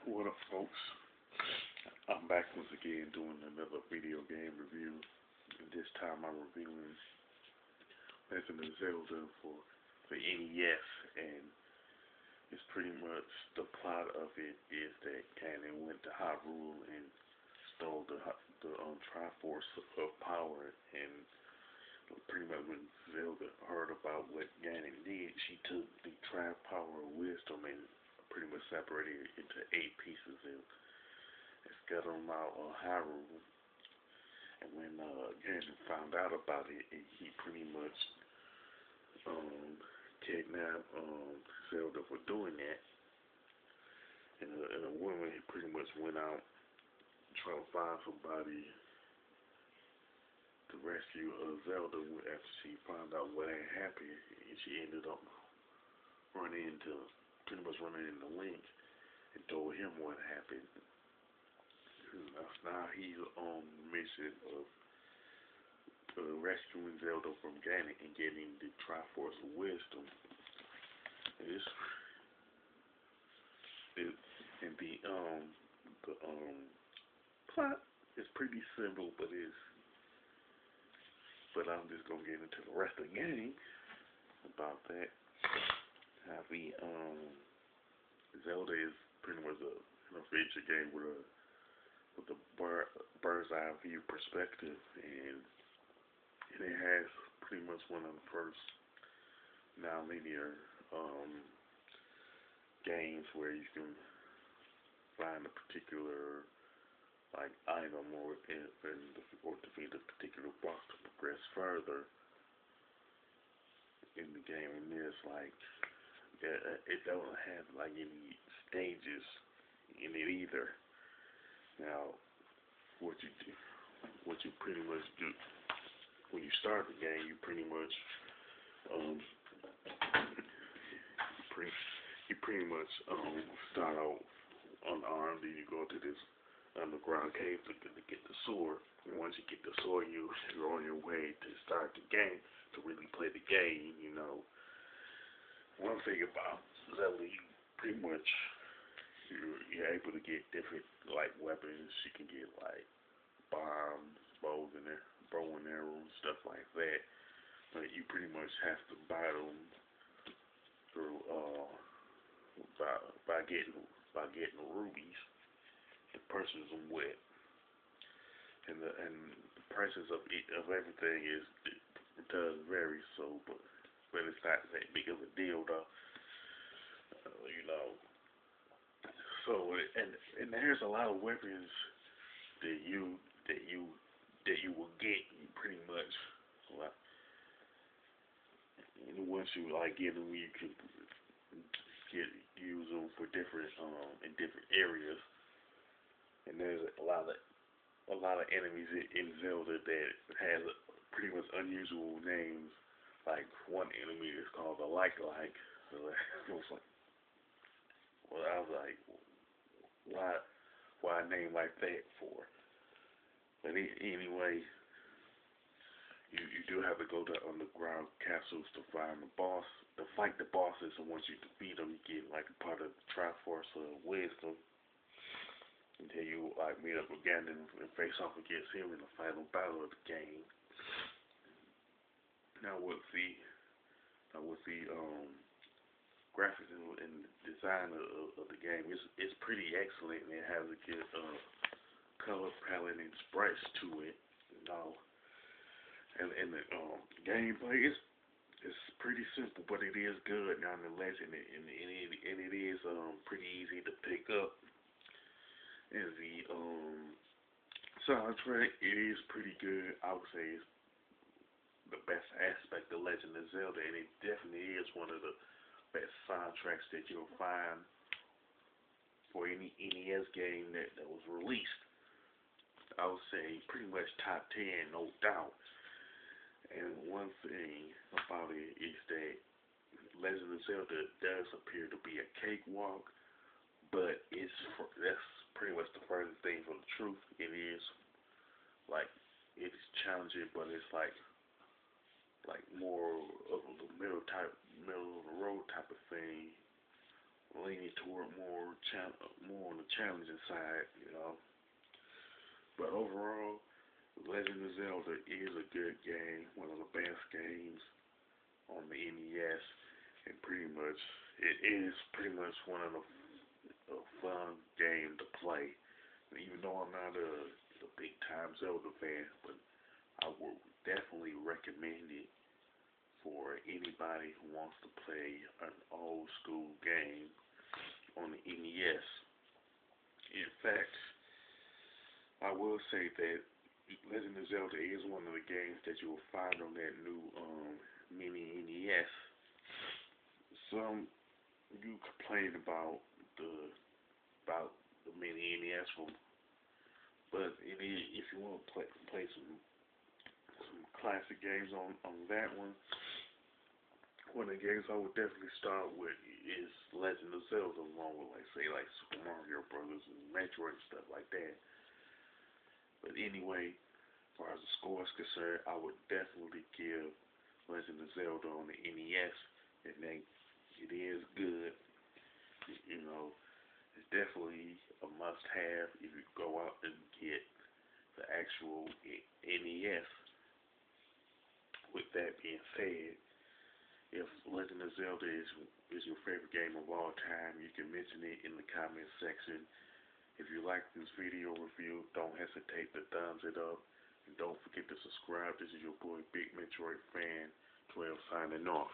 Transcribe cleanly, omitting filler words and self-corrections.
What up, folks? I'm back once again doing another video game review. And this time I'm reviewing Legend of Zelda for NES, and it's pretty much the plot of it is that Ganon went to Hyrule and stole the Triforce of Power, and pretty much when Zelda heard about what Ganon did, she took the Power of Wisdom and pretty much separated it into 8 pieces and scattered them out on Hyrule. And when Ganon found out about it, he pretty much kidnapped Zelda for doing that. And a woman pretty much went out trying to find somebody to rescue Zelda after she found out what had happened, and she ended up pretty much running into Link and told him what happened. Now he's on the mission of rescuing Zelda from Ganon and getting the Triforce of Wisdom. And the plot is pretty simple, but I'm just gonna get into the rest of the game about that. How Zelda is pretty much an adventure game with a bird's eye view perspective, and it has pretty much one of the first non-linear games where you can find a particular like item or defeat a particular boss to progress further in the game. And there's like it don't have like any stages in it either. Now, what you pretty much do when you start the game, you pretty much start out unarmed, and you go to this underground cave to get the sword. And once you get the sword, you're on your way to start the game, to really play the game. You know, one thing about Zelda, you pretty much you're able to get different like weapons. You can get like bombs, bow and arrows, stuff like that. But you pretty much have to buy them through by getting rubies to purchase them with. And the prices of everything does vary, but it's not that big of a deal though. You know. So and there's a lot of weapons that you will get pretty much. Like, and once you like get them, you can use them for different in different areas. And there's a lot of enemies in Zelda that has pretty much unusual names. Like one enemy is called the Like. So I was like, why a name like that for? But anyway, you do have to go to underground castles to find the boss, to fight the bosses. And once you defeat them, you get like a part of the Triforce of Wisdom. Until you like meet up with Ganon and face off against him in the final battle of the game. Now with the graphics and design of the game, it's pretty excellent, and it has a good color palette and sprites to it. You know, and the gameplay is pretty simple, but it is good nonetheless, and it is pretty easy to pick up. And the soundtrack, it is pretty good. I would say it's the best aspect of Legend of Zelda, and it definitely is one of the best soundtracks that you'll find for any NES game that was released. I would say pretty much top 10, no doubt. And one thing about it is that Legend of Zelda does appear to be a cakewalk, but that's pretty much the furthest thing from the truth. It is like it's challenging, but it's like more of the middle of the road type of thing leaning toward more on the challenging side, But overall, Legend of Zelda is a good game, one of the best games on the NES, and it is pretty much one of a fun game to play. And even though I'm not a big time Zelda fan, but I would definitely recommend it for anybody who wants to play an old school game on the NES. In fact, I will say that Legend of Zelda is one of the games that you will find on that new mini NES. Some you complain about the mini NES one, but it is, if you want to play some classic games on that one of the games I would definitely start with is Legend of Zelda, along with like Super Mario Brothers and Metroid and stuff like that. But anyway, as far as the score is concerned, I would definitely give Legend of Zelda on the NES, and then it is good. You know, it's definitely a must-have if you go out and get the actual NES. With that being said, if Legend of Zelda is your favorite game of all time, you can mention it in the comment section. If you like this video review, don't hesitate to thumbs it up. And don't forget to subscribe. This is your boy Big Metroid Fan 12 signing off.